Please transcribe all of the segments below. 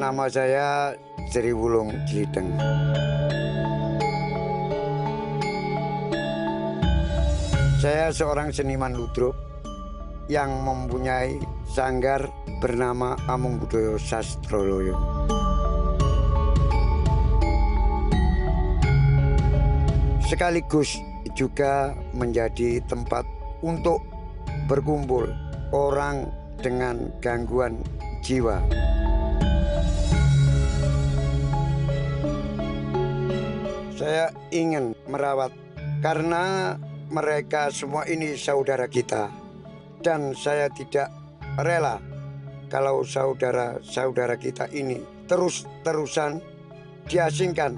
Nama saya Jeriwulung Jlideng. Saya seorang seniman ludruk yang mempunyai sanggar bernama Amung Budoyo Sastroloyo. Sekaligus juga menjadi tempat untuk berkumpul orang dengan gangguan jiwa. Saya ingin merawat karena mereka semua ini saudara kita. Dan saya tidak rela kalau saudara-saudara kita ini terus-terusan diasingkan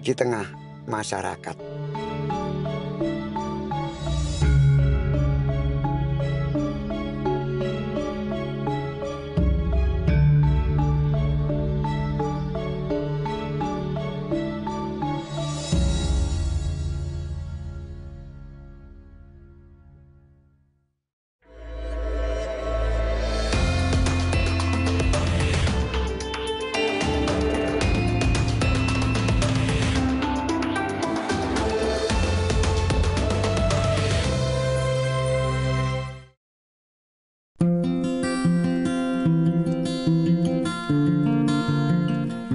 di tengah masyarakat.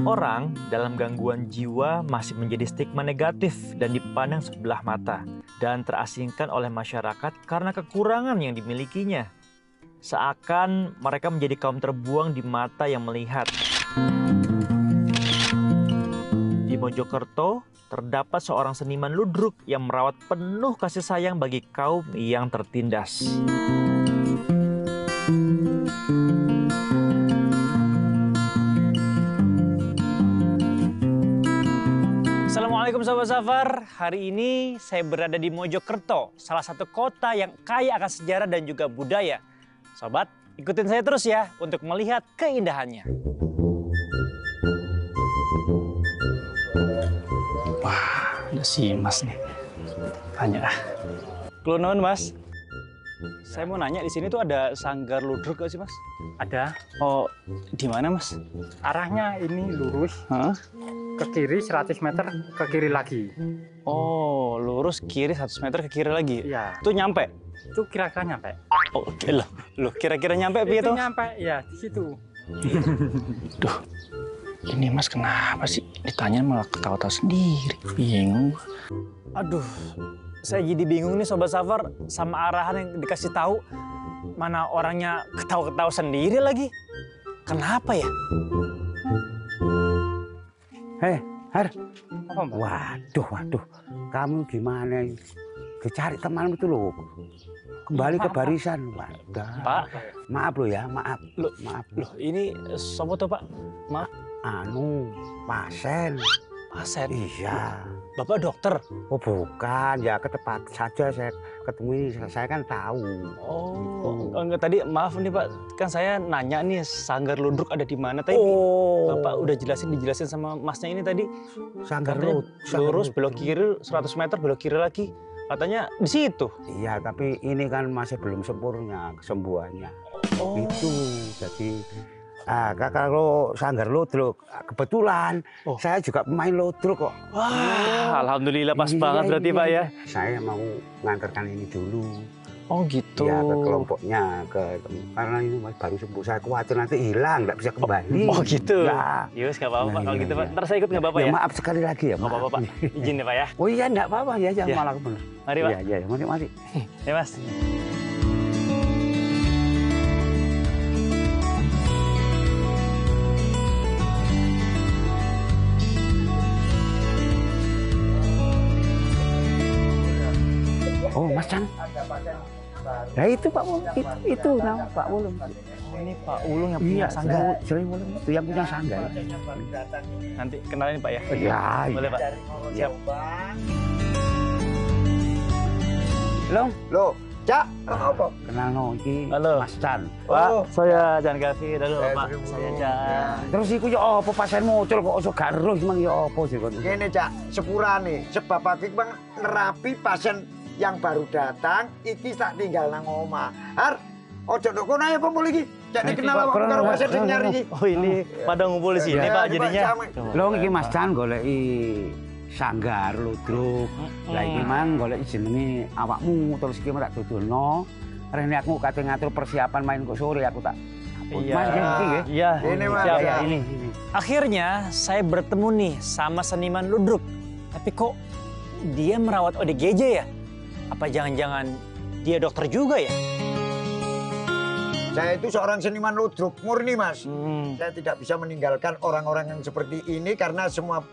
Orang dalam gangguan jiwa masih menjadi stigma negatif dan dipandang sebelah mata dan terasingkan oleh masyarakat karena kekurangan yang dimilikinya. Seakan mereka menjadi kaum terbuang di mata yang melihat. Di Mojokerto terdapat seorang seniman ludruk yang merawat penuh kasih sayang bagi kaum yang tertindas. Assalamualaikum Sobat Safar, hari ini saya berada di Mojokerto, salah satu kota yang kaya akan sejarah dan juga budaya. Sobat, ikutin saya terus ya untuk melihat keindahannya. Wah, ada si Mas nih. Tanya. Kelunon Mas, saya mau nanya di sini tuh ada sanggar ludruk gak sih Mas? Ada. Oh, di mana Mas? Arahnya ini lurus. Ke kiri 100 meter, ke kiri lagi. Oh, lurus kiri 100 meter ke kiri lagi? Iya. Itu nyampe? Itu kira-kira nyampe. Oh, oke lah. Loh, kira-kira nyampe Itu gitu? nyampe, ya di situ. Duh, ini Mas kenapa sih? Ditanya malah ketawa-tawa sendiri. Bingung. Aduh, saya jadi bingung nih Sobat Safar sama arahan yang dikasih tahu. Mana orangnya ketawa-ketawa sendiri lagi. Kenapa ya? Hei, Har. Apa, Mbak? Waduh. Kamu gimana? Dicari temanmu itu loh. Kembali ke barisan, Pak. Pak. Maaf loh ya, maaf. Maaf. Loh, ini sopo tuh Pak? Maaf. Pasien. Pasien? Iya. Bapak dokter? Oh bukan, ya ke tempat saja saya ketemu ini, saya kan tahu. Oh, enggak, tadi maaf nih Pak, kan saya nanya nih sanggar ludruk ada di mana tadi. Oh. Bapak udah dijelasin sama Masnya ini tadi. Sanggar lurus belok kiri 100 meter belok kiri lagi. Katanya di situ. Iya, tapi ini kan masih belum sempurna kesembuhannya. Oh. Itu jadi kalau sanggar ludruk kebetulan saya juga pemain ludruk kok. Wah, alhamdulillah pas banget berarti Pak ya. Saya mau ngantarkan ini dulu. Oh gitu. Ya ke kelompoknya, karena ini baru sembuh. Saya khawatir nanti hilang, nggak bisa kembali. Oh gitu. Ya. Yus, nggak apa-apa Pak kalau gitu Pak. Ya. Ntar saya ikut nggak apa-apa ya. Maaf sekali lagi ya. Nggak apa-apa Pak. Izin ya Pak ya. Oh iya, nggak apa-apa ya, Ya. malah benar. Mari Pak. Iya, mari. Ya Mas. Oh Mas Chan. Ya itu Pak Wulung, itu nama Pak Wulung. Oh ini Pak Wulung yang punya sanggar. Sering Wulung itu yang punya sanggar. Nanti kenalin Pak ya. Ya. Boleh Pak. Siap. Loh, Cak, apa? Kenal no, iki Halo. Mas Chan. Pak, saya Jan Gavi. Halo Pak, Jeriwulung. saya Jan. Terus iku ya apa pasien muncul kok iso garuh emang ya apa sih kon? Ngene Cak, sepurane sebab aku bang nerapi pasien yang baru datang iki tak tinggal nang omah. Har, ojo ndok kono ae apa mulih iki? Jadi kenal awak karo pasien sing nyari iki. Oh ini pada ngumpul di sini Pak jadinya. Lho iki Mas Jan goleki sanggar ludruk. Lah iki mang goleki jenenge awakmu terus iki tak dodolno. Rene aku kate ngatur persiapan main kok sore aku tak. Iya. Mas iki nggih. Iya. Ini Mas. Siap. Ya. Ini. Akhirnya saya bertemu nih sama seniman ludruk. Tapi kok dia merawat ODGJ ya? Apa jangan-jangan dia dokter juga ya? Saya itu seorang seniman ludruk murni, Mas. Saya tidak bisa meninggalkan orang-orang yang seperti ini karena semua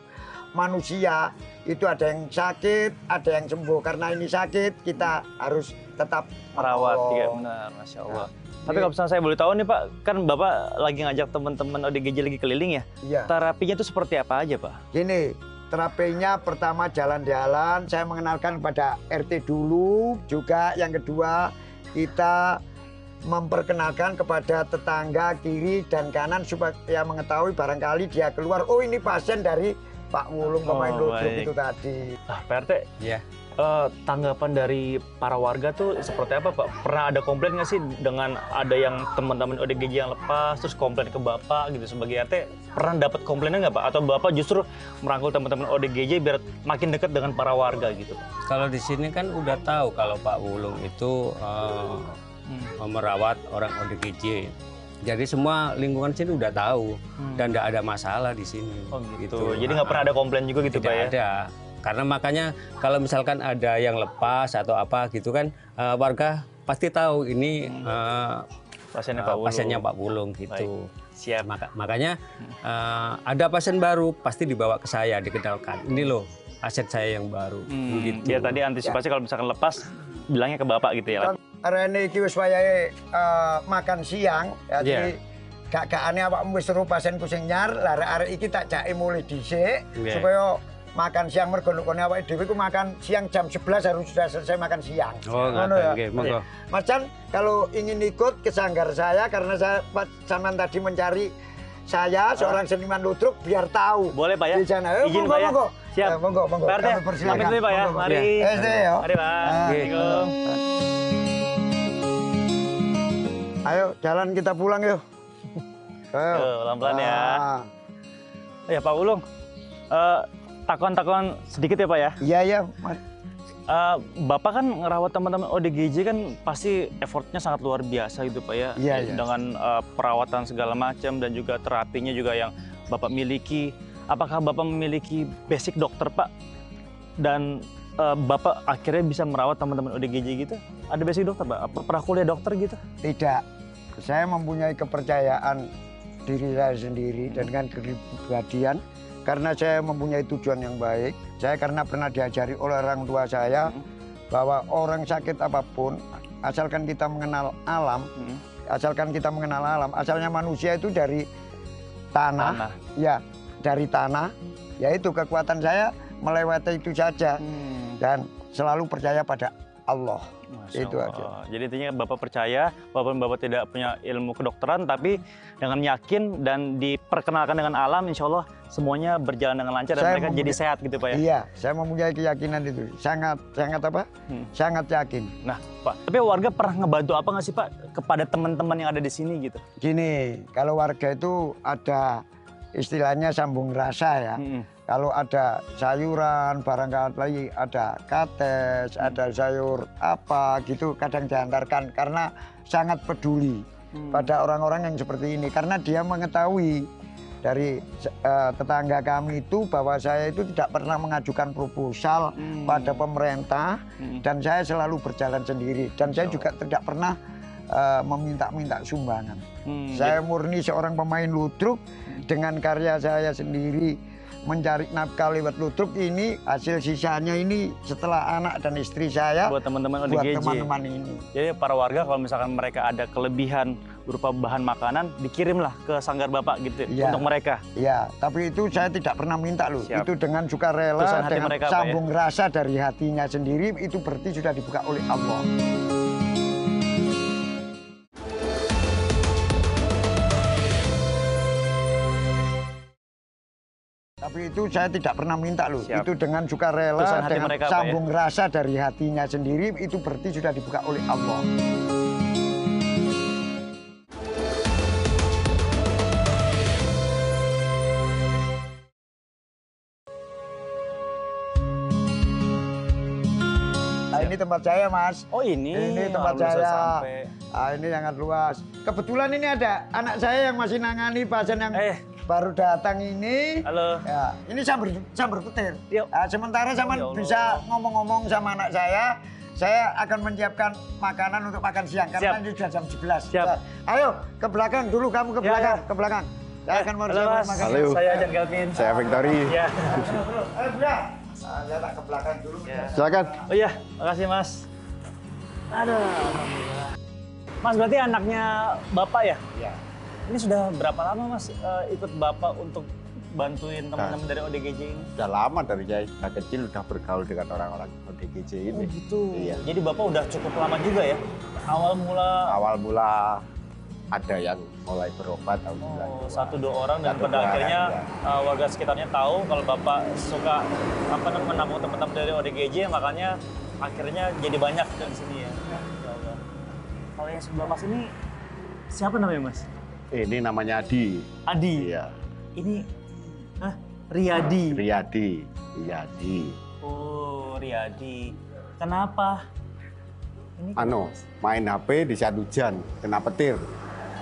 manusia itu ada yang sakit, ada yang sembuh. Karena ini sakit, kita harus tetap Merawat, menolong. iya benar, Masya Allah. Tapi kalau misalnya saya boleh tahu nih Pak, kan Bapak lagi ngajak teman-teman ODGJ lagi keliling ya? Iya. Terapinya itu seperti apa aja Pak? Gini, terapinya pertama jalan-jalan, saya mengenalkan kepada RT dulu. Juga yang kedua, kita memperkenalkan kepada tetangga kiri dan kanan supaya mengetahui barangkali dia keluar, oh ini pasien dari Pak Wulung pemain ludruk baik. itu tadi. Ah, Pak RT, Iya. tanggapan dari para warga tuh seperti apa Pak? Pernah ada komplain nggak sih dengan ada yang teman-teman ODGJ yang lepas, terus komplain ke Bapak gitu sebagai RT? Pernah dapat komplainnya nggak Pak? Atau Bapak justru merangkul teman-teman ODGJ biar makin dekat dengan para warga gitu? Kalau di sini kan udah tahu kalau Pak Wulung itu merawat orang ODGJ. Jadi semua lingkungan sini udah tahu dan tidak ada masalah di sini. Oh gitu. Jadi nggak pernah ada komplain juga gitu Tidak Pak ya? ada. Karena makanya kalau misalkan ada yang lepas atau apa gitu kan warga pasti tahu ini Pasiennya Pak Wulung. pasiennya Pak Wulung gitu. Siap. Makanya ada pasien baru pasti dibawa ke saya dikenalkan. Ini loh aset saya yang baru. Gitu. Biar tadi antisipasi kalau misalkan lepas bilangnya ke Bapak gitu ya. Rene iki wis wayahe makan siang, ya, jadi Yeah. gak-gakane awakmu wis seru pasienku sing nyar, lah arek iki tak jake mulai dhisik Yeah. supaya makan siang mergo nekone awake dhewe ku makan siang jam 11 harus sudah selesai makan siang. Oh, Ngono ngaten, ya. nggih, monggo. Mas Chan, kalau ingin ikut ke sanggar saya karena saya sampean tadi mencari saya seorang seniman ludruk biar tahu. Boleh Pak ya? Di sana. Izin Monggo, Pak ya? monggo. Siap. Monggo, monggo. Pak RT, Kami persilakan. pamit dulu Pak ya. Monggo, monggo. Mari. SD ya. Mari Pak. Assalamualaikum. Ayo jalan kita pulang yuk. Ayo. Yo, pelan-pelan ya. Ah. Ya Pak Wulung, takon-takon sedikit ya Pak ya. Iya ya, Mas. Bapak kan ngerawat teman-teman ODGJ kan pasti effortnya sangat luar biasa gitu Pak ya. Iya, iya. Dengan perawatan segala macam dan juga terapinya juga yang Bapak miliki. Apakah Bapak memiliki basic dokter Pak? Dan Bapak akhirnya bisa merawat teman-teman ODGJ gitu? Ada basic dokter Pak? Apa pernah kuliah dokter gitu? Tidak. Saya mempunyai kepercayaan diri saya sendiri dengan kepribadian karena saya mempunyai tujuan yang baik. Saya karena pernah diajari oleh orang tua saya bahwa orang sakit apapun asalkan kita mengenal alam, asalnya manusia itu dari tanah. Ya, dari tanah. Yaitu kekuatan saya melewati itu saja dan selalu percaya pada Allah. Masya Itu Allah. aja. Jadi intinya Bapak percaya, walaupun Bapak tidak punya ilmu kedokteran, tapi dengan yakin dan diperkenalkan dengan alam, insya Allah semuanya berjalan dengan lancar dan mereka jadi sehat gitu Pak ya. Iya, saya mempunyai keyakinan itu. Sangat apa? Sangat yakin. Nah Pak, tapi warga pernah ngebantu apa nggak sih Pak kepada teman-teman yang ada di sini gitu? Gini, kalau warga itu ada istilahnya sambung rasa ya. Kalau ada sayuran, barangkali ada kates, ada sayur apa gitu, kadang diantarkan karena sangat peduli pada orang-orang yang seperti ini. Karena dia mengetahui dari tetangga kami itu bahwa saya itu tidak pernah mengajukan proposal pada pemerintah dan saya selalu berjalan sendiri dan saya juga tidak pernah meminta-minta sumbangan. Saya murni seorang pemain ludruk dengan karya saya sendiri mencari nafkah lewat ludruk ini, hasil sisanya ini setelah anak dan istri saya Buat teman-teman buat ODGJ. teman-teman ini. Jadi para warga kalau misalkan mereka ada kelebihan berupa bahan makanan, dikirimlah ke sanggar Bapak gitu Iya. untuk mereka. Ya, tapi itu saya tidak pernah minta loh. Siap. Itu dengan sukarela, Urusan hati dengan mereka, Pak, ya? sambung rasa dari hatinya sendiri, itu berarti sudah dibuka oleh Allah. Tapi itu saya tidak pernah minta loh. Siap. Itu dengan sukarela, Urusan hati dengan mereka, Pak, ya? sambung rasa dari hatinya sendiri, itu berarti sudah dibuka oleh Allah. tempat saya, Mas. Oh ini. Ini tempat belum bisa saya. sampai. Ini sangat luas. Kebetulan ini ada anak saya yang masih nangani pasien yang baru datang ini. Halo. Ya, ini sambar petir. Yuk. Sementara sama Ya Allah. bisa ngomong-ngomong sama anak saya akan menyiapkan makanan untuk makan siang karena ini sudah jam 11. Siap. Ayo ke belakang dulu, kamu ke belakang, ke belakang. Saya akan Halo menyiapkan Mas. makan. Halo. Saya Jan Galvin. Saya Victory. Ya. Ayo, Bunda. Saya tak ke belakang dulu. Silakan. Oh iya, makasih Mas. Aduh, alhamdulillah. Mas berarti anaknya Bapak ya? Iya. Ini sudah berapa lama Mas ikut Bapak untuk bantuin teman-teman dari ODGJ ini? Sudah lama dari saya kecil udah bergaul dengan orang-orang ODGJ ini. Oh gitu. Iya. Jadi Bapak udah cukup lama juga ya? Awal mula Ada yang mulai berobat tahun Oh, 1-2 orang dan Satu pada dua akhirnya orang, warga sekitarnya tahu kalau Bapak suka menampung teman-teman dari ODGJ, makanya akhirnya jadi banyak di sini ya. Ya Allah. Kalau yang sebelah Mas ini siapa namanya Mas? Ini namanya Adi. Adi. Iya. Ini Riyadi. Riyadi. Oh, Riyadi. Kenapa? Ini Main HP di saat hujan, kena petir.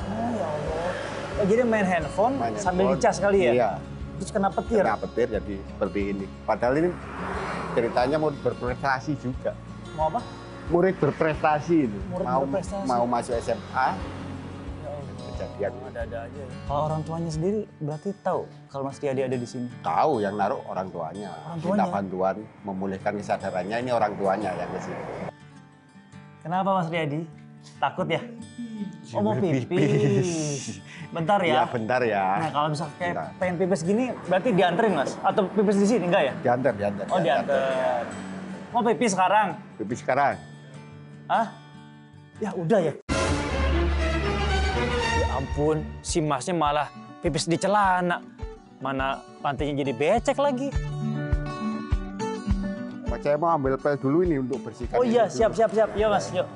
Oh ya Allah. Oh, jadi main handphone sambil handphone. dicas kali ya? Iya. Terus kena petir? Kena petir jadi seperti ini. Padahal ini ceritanya mau berprestasi juga. Mau apa? Murid berprestasi itu. Murid berprestasi. Mau masuk SMA. Ya Allah. Kejadian. Ada-ada aja ya. Kalau orang tuanya sendiri berarti tahu kalau Mas Riyadi ada di sini? Tahu yang naruh orang tuanya. Orang Minta tuanya? bantuan memulihkan kesadarannya, ini orang tuanya yang ke sini. Kenapa Mas Riyadi? Takut ya? Oh mau Pipis. pipis. Bentar Iya ya. bentar ya. Nah kalau misalnya kayak Bentar. pengen pipis gini berarti dianterin Mas? Atau pipis di sini enggak ya? Diantar. Oh dianter. Mau pipis sekarang? Pipis sekarang. Hah? Ya udah ya. Ya ampun, si Masnya malah pipis di celana. Mana lantainya jadi becek lagi. Saya mau ambil pel dulu ini untuk bersihkan. Oh iya, ini dulu. siap. Yuk Mas, yuk.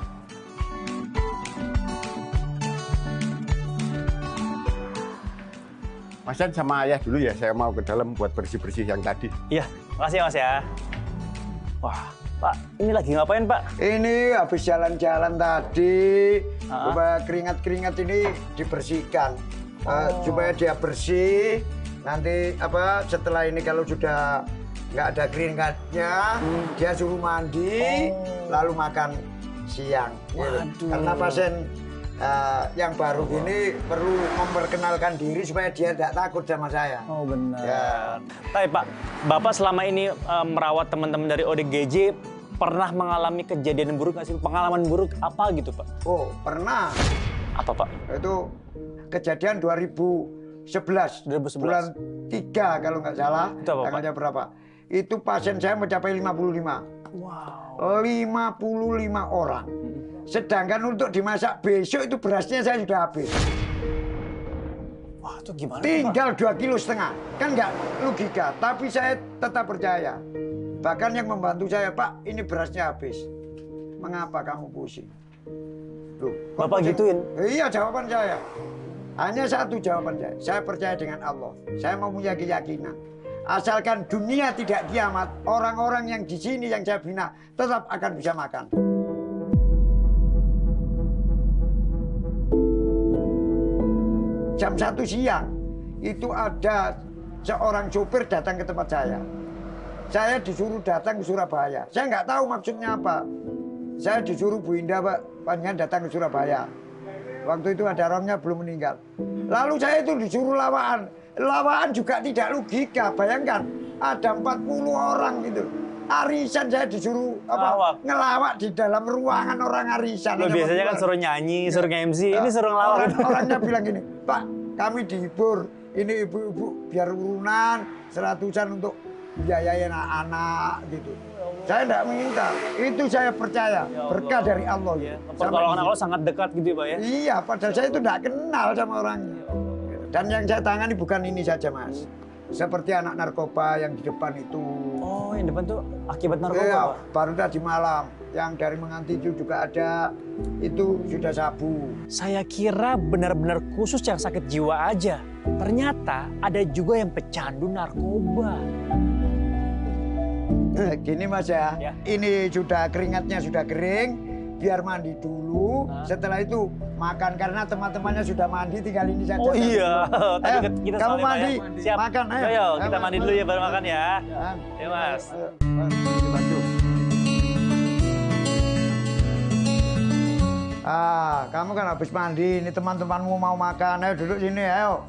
Mas Jan sama ayah dulu ya, saya mau ke dalam buat bersih-bersih yang tadi. Iya, makasih ya Mas ya. Wah, Pak, ini lagi ngapain Pak? Ini habis jalan-jalan tadi, Ah. supaya keringat-keringat ini dibersihkan. Supaya dia bersih, nanti setelah ini kalau sudah nggak ada keringatnya, dia suruh mandi, lalu makan siang. Gitu. Waduh. Karena pasien yang baru ini perlu memperkenalkan diri supaya dia tidak takut sama saya. Oh benar. Ya. Tapi Pak, Bapak selama ini merawat teman-teman dari ODGJ pernah mengalami kejadian buruk nggak sih? Pengalaman buruk apa gitu Pak? Oh, pernah. Apa Pak? Itu kejadian 2011. 2011. Bulan 3 kalau nggak salah. Itu apa, Pak? Tanggalnya berapa? Itu pasien saya mencapai 55. Wow. 55 orang. Sedangkan untuk dimasak besok itu berasnya saya sudah habis. Wah, itu gimana Tinggal 2,5 kilo. Kan nggak logika, tapi saya tetap percaya. Bahkan yang membantu saya, Pak, ini berasnya habis. Mengapa kamu pusing? Loh, kok Bapak pusing? gituin? Iya, jawaban saya. Hanya satu jawaban saya. Saya percaya dengan Allah. Saya mempunyai keyakinan. Asalkan dunia tidak kiamat, orang-orang yang di sini yang saya bina tetap akan bisa makan. Jam 1 siang, itu ada seorang sopir datang ke tempat saya. Saya disuruh datang ke Surabaya. Saya nggak tahu maksudnya apa. Saya disuruh Bu Indah, Pak, panjenengan datang ke Surabaya. Waktu itu ada orangnya belum meninggal. Lalu saya itu disuruh lawaan. Lawaan juga tidak logika. Bayangkan, ada 40 orang gitu. Arisan saya disuruh ngelawak di dalam ruangan orang arisan. Lo biasanya kan suruh nyanyi, suruh nge-MC, ini suruh ngelawak. Orangnya bilang gini, Pak, kami dihibur. Ini ibu-ibu biar urunan 100-an untuk biayain anak-anak gitu. Saya tidak minta, itu saya percaya, berkah dari Allah. Ya, pertolongan Allah sangat dekat gitu ya Pak ya? Iya, padahal saya itu tidak kenal sama orangnya. Dan yang saya tangani bukan ini saja, Mas. Seperti anak narkoba yang di depan itu. Oh, yang depan tuh akibat narkoba, Iya, Pak? baru tadi malam. Yang dari Menganti itu juga ada, itu sudah sabu. Saya kira benar-benar khusus yang sakit jiwa aja. Ternyata ada juga yang pecandu narkoba. Gini Mas ya, ini sudah keringatnya sudah kering, biar mandi dulu. Setelah itu makan karena teman-temannya sudah mandi, tinggal ini saja. Oh iya. Ayo, Kita kamu soalnya, mandi, Pak, ya. Siap. makan. Ayo, Ayo, kita mandi dulu ya baru makan ya. Ya Mas. Baju. Kamu kan habis mandi, ini teman-temanmu mau makan. Ayo duduk sini, ayo.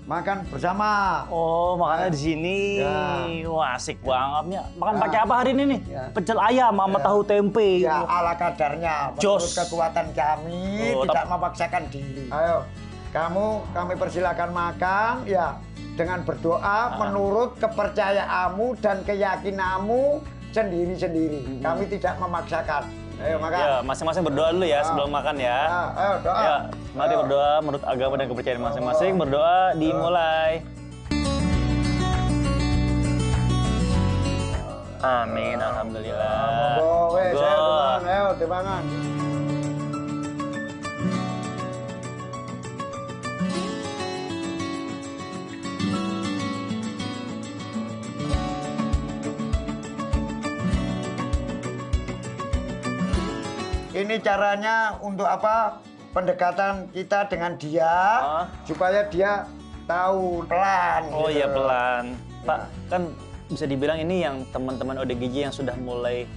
Makan bersama. Oh, makannya di sini. Ya. Wah, asik banget nih. Makan pakai apa hari ini nih? Ya. Pecel ayam sama tahu tempe. Ya, ala kadarnya. Menurut Jos. kekuatan kami, tidak memaksakan diri. Ayo, kami persilakan makan, ya. Dengan berdoa menurut kepercayaanmu dan keyakinanmu sendiri-sendiri. Kami tidak memaksakan. Ayo makan. Ya, masing-masing berdoa dulu ya sebelum makan ya. Ayo doa. Ya, mari berdoa menurut agama dan kepercayaan masing-masing. Berdoa dimulai. Amin, alhamdulillah. Ayo dimangan. Ini caranya untuk apa? Pendekatan kita dengan dia supaya dia tahu pelan. Oh gitu. iya pelan. Pak, kan bisa dibilang ini yang teman-teman ODGJ yang sudah mulai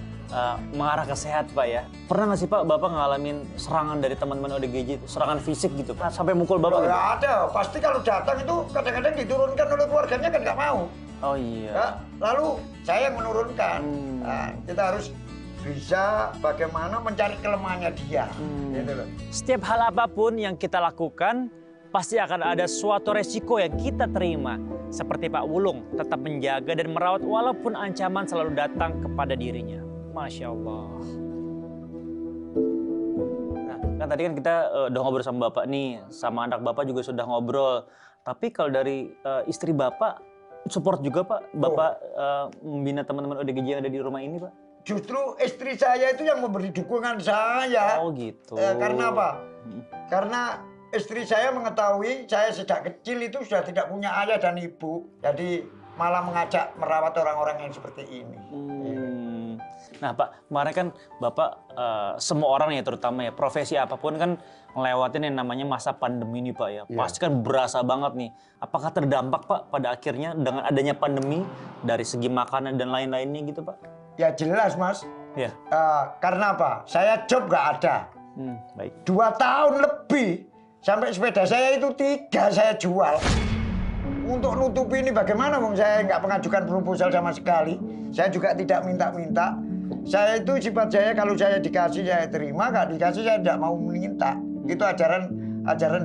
mengarah ke sehat Pak ya. Pernah nggak sih Pak Bapak ngalamin serangan dari teman-teman ODGJ, serangan fisik gitu Pak? Sampai mukul Bapak gitu? Ya ada, pasti kalau datang itu kadang-kadang diturunkan oleh keluarganya kan nggak mau. Oh iya. Ya, lalu saya yang menurunkan. Nah, kita harus bisa bagaimana mencari kelemahannya dia. Gitu loh. Setiap hal apapun yang kita lakukan, pasti akan ada suatu resiko yang kita terima. Seperti Pak Wulung, tetap menjaga dan merawat walaupun ancaman selalu datang kepada dirinya. Masya Allah. Nah, kan tadi kan kita udah ngobrol sama Bapak nih, sama anak Bapak juga sudah ngobrol. Tapi kalau dari istri Bapak, support juga Pak? Bapak membina teman-teman ODGJ yang ada di rumah ini Pak? Justru istri saya itu yang memberi dukungan saya. Oh gitu. Karena apa? Karena istri saya mengetahui saya sejak kecil itu sudah tidak punya ayah dan ibu. Jadi malah mengajak merawat orang-orang yang seperti ini. Nah Pak, kemarin kan Bapak semua orang ya terutama ya, profesi apapun kan ngelewatin yang namanya masa pandemi ini Pak ya. Pasti kan berasa banget nih. Apakah terdampak Pak pada akhirnya dengan adanya pandemi dari segi makanan dan lain-lainnya gitu Pak? Ya jelas Mas. Ya. Karena apa? Saya job nggak ada. Baik. 2 tahun lebih. Sampai sepeda saya itu 3 saya jual. Untuk nutupi ini bagaimana Bang? Saya nggak mengajukan proposal sama sekali. Saya juga tidak minta-minta. Saya itu sifat saya kalau saya dikasih saya terima, nggak dikasih saya tidak mau minta. Itu ajaran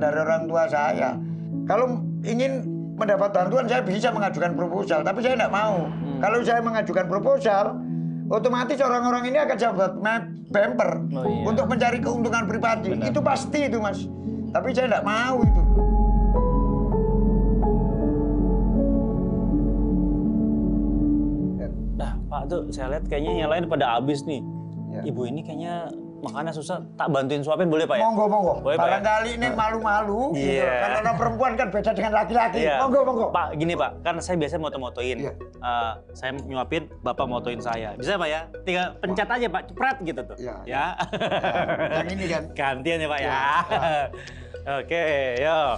dari orang tua saya. Kalau ingin mendapat bantuan saya bisa mengajukan proposal, tapi saya tidak mau. Kalau saya mengajukan proposal, otomatis orang-orang ini akan saya buat bumper untuk mencari keuntungan pribadi. Benar. Itu pasti itu Mas. Tapi saya tidak mau itu. Nah Pak tuh saya lihat kayaknya yang lain pada habis nih. Ya. Ibu ini kayaknya makannya susah. Tak bantuin suapin boleh Pak ya? Monggo, monggo. Boleh, Pak, barangkali ini malu-malu. Gitu. Karena orang perempuan kan beda dengan laki-laki. Monggo, monggo. Pak gini Pak, kan saya biasanya moto-motoin. Iya. Saya nyuapin, Bapak motoin saya. Bisa Pak ya? Tinggal pencet aja Pak, cepret gitu tuh. Iya, Ya. Yang ini kan. Gantian ya Pak ya. Oke, yuk.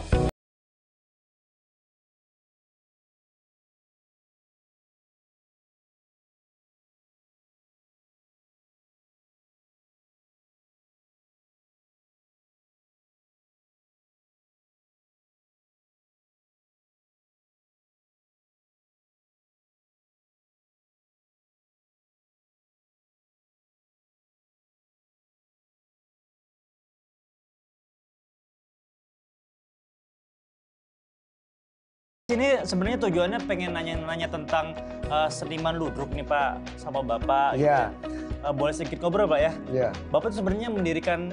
Ini sebenarnya tujuannya pengen nanya-nanya tentang seniman ludruk nih Pak sama Bapak. Iya. Gitu. Boleh sedikit ngobrol Pak ya? Iya. Bapak tuh sebenarnya mendirikan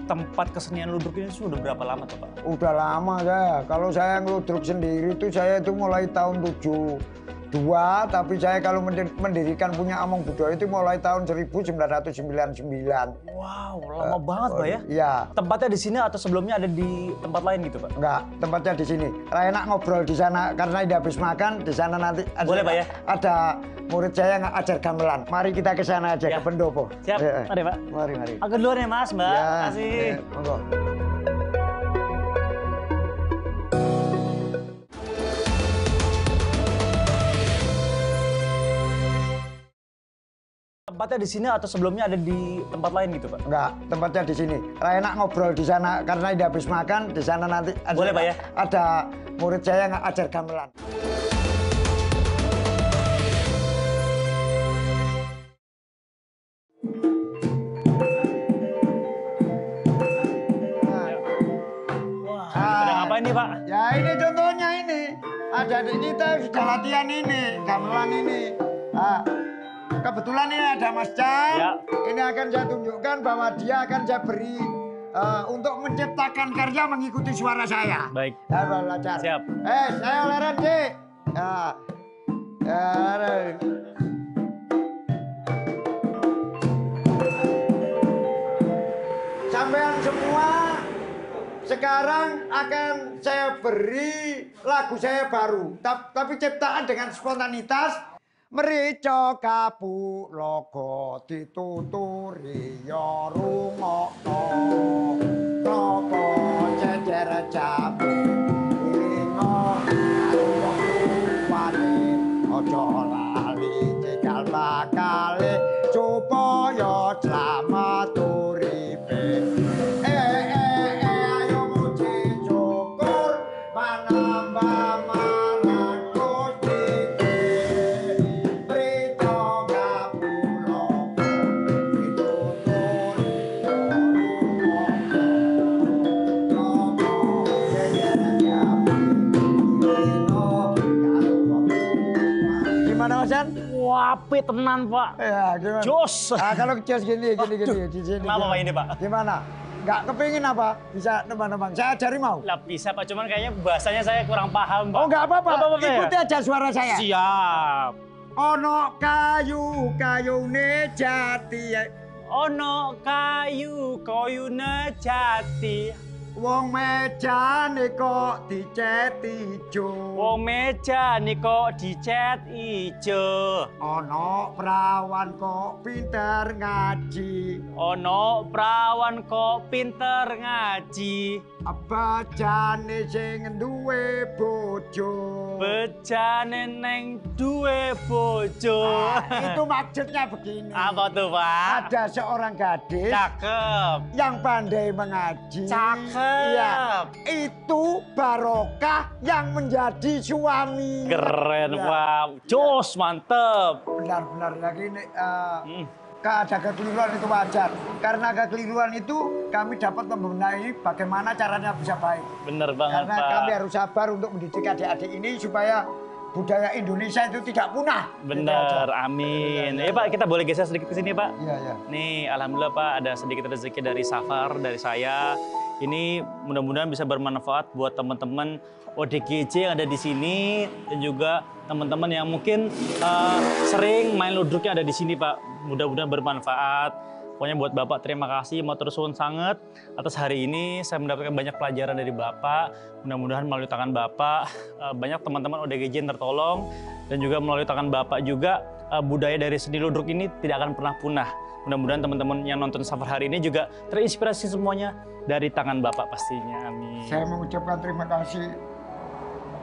tempat kesenian ludruk ini sudah berapa lama tuh Pak? Udah lama saya. Kalau saya ngeludruk sendiri itu saya itu mulai tahun 78 tua, tapi saya kalau mendirikan punya Among Budoyo itu mulai tahun 1999. Wow, lama banget Pak ya? Iya. Tempatnya di sini atau sebelumnya ada di tempat lain gitu Pak? Enggak, tempatnya di sini. Enak ngobrol di sana karena udah habis makan di sana nanti. Boleh Pak ya? Ada murid saya yang ajar gamelan. Mari kita ke sana aja Ya. ke Pendopo. Siap, mari Pak. Mari. Aku duluan ya Mas, Mbak. Ya, Kasih. monggo. Tempatnya di sini atau sebelumnya ada di tempat lain gitu Pak? Enggak, tempatnya di sini. Enak ngobrol di sana karena udah habis makan di sana nanti. Boleh Pak ya? Ada murid saya yang ajar gamelan. Pada ngapain nih Pak? Ya ini contohnya ini. Adik-adik kita sudah latihan ini, gamelan ini. Nah, kebetulan ini ada Mas Chan. Ya. Ini akan saya tunjukkan bahwa dia akan saya beri untuk menciptakan karya mengikuti suara saya. Baik. Ya, belajar. Siap. Saya oleran, Dik. Sampean semua sekarang akan saya beri lagu saya baru, tapi ciptaan dengan spontanitas. Merica kapu logo dituturi ya rungokno logo jejer jabu lingo wani ojo lali cegal bakale supaya selamat uripe ayo muji syukur manambah Wape tenan Pak. Ya, gimana? Jos. Nah, kalau jos gini di sini. Kenapa Pak ini Pak? Gimana? Nggak kepingin apa? Bisa nembang-nembang. Saya ajari mau. Lah bisa Pak, cuman kayaknya bahasanya saya kurang paham Pak. Oh nggak apa-apa. Ikuti ya? aja suara saya. Siap. Ono kayune jati. Ono kayune jati. Wong mejane kok dicet ijo. Wong meja nih kok dicet ijo. Ono perawan kok pinter ngaji. Ono perawan kok pinter ngaji. Bajane sing duwe bojo. Bejane neng duwe bojo. Itu maksudnya begini. Apa tuh Pak? Ada seorang gadis Cakep. yang pandai mengaji. Cakep. Iya, itu barokah yang menjadi suami. Keren Ya. Pak. Jos mantep. Benar-benar lagi ini ada kekeliruan itu wajar. Karena kekeliruan itu kami dapat membenahi bagaimana caranya bisa baik. Bener banget Karena Pak. kami harus sabar untuk mendidik adik-adik ini supaya budaya Indonesia itu tidak punah. Bener, amin. Pak, kita boleh geser sedikit ke sini Pak? Iya, iya. Nih, alhamdulillah Pak, ada sedikit rezeki dari Safar, dari saya. Ini mudah-mudahan bisa bermanfaat buat teman-teman ODGJ yang ada di sini dan juga teman-teman yang mungkin sering main ludruknya ada di sini Pak. Mudah-mudahan bermanfaat. Pokoknya buat Bapak terima kasih, matur suwun sangat atas hari ini. Saya mendapatkan banyak pelajaran dari Bapak. Mudah-mudahan melalui tangan Bapak banyak teman-teman ODGJ yang tertolong dan juga melalui tangan Bapak juga budaya dari seni ludruk ini tidak akan pernah punah. Mudah-mudahan teman-teman yang nonton Safar hari ini juga terinspirasi semuanya dari tangan Bapak pastinya. Amin. Saya mengucapkan terima kasih.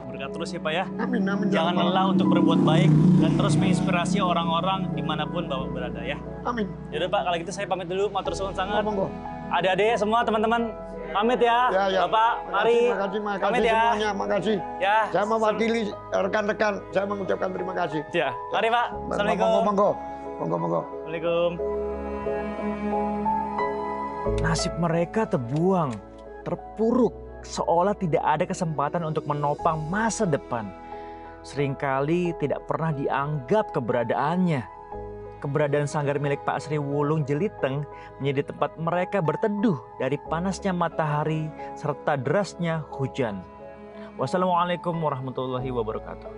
Berkat terus ya Pak ya. Amin, amin. Jangan lelah untuk berbuat baik dan terus menginspirasi orang-orang dimanapun Bapak berada ya. Amin. Yaudah Pak, kalau gitu saya pamit dulu. Matur suwun sangat. Monggo. Adik-adik semua teman-teman pamit ya. Ya, ya. Bapak, mari. Makasih Pamit ya. semuanya, makasih. Ya. Saya mewakili rekan-rekan, saya mengucapkan terima kasih. Ya, mari Pak. Assalamualaikum. Monggo. Assalamualaikum. Nasib mereka terbuang, terpuruk, seolah tidak ada kesempatan untuk menopang masa depan. Seringkali tidak pernah dianggap keberadaannya. Keberadaan sanggar milik Pak Sri Wulung Jeliteng menjadi tempat mereka berteduh dari panasnya matahari serta derasnya hujan. Wassalamualaikum warahmatullahi wabarakatuh.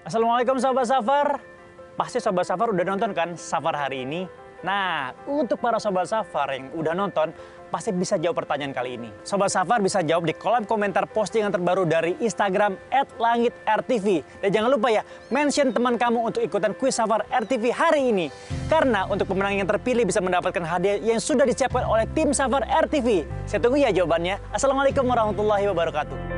Assalamualaikum Sobat Safar. Pasti Sobat Safar udah nonton kan Safar hari ini? Nah, untuk para Sobat Safar yang udah nonton, pasti bisa jawab pertanyaan kali ini. Sobat Safar bisa jawab di kolom komentar postingan terbaru dari Instagram @langitrtv. Dan jangan lupa ya, mention teman kamu untuk ikutan kuis Safar RTV hari ini. Karena untuk pemenang yang terpilih bisa mendapatkan hadiah yang sudah disiapkan oleh tim Safar RTV. Saya tunggu ya jawabannya. Assalamualaikum warahmatullahi wabarakatuh.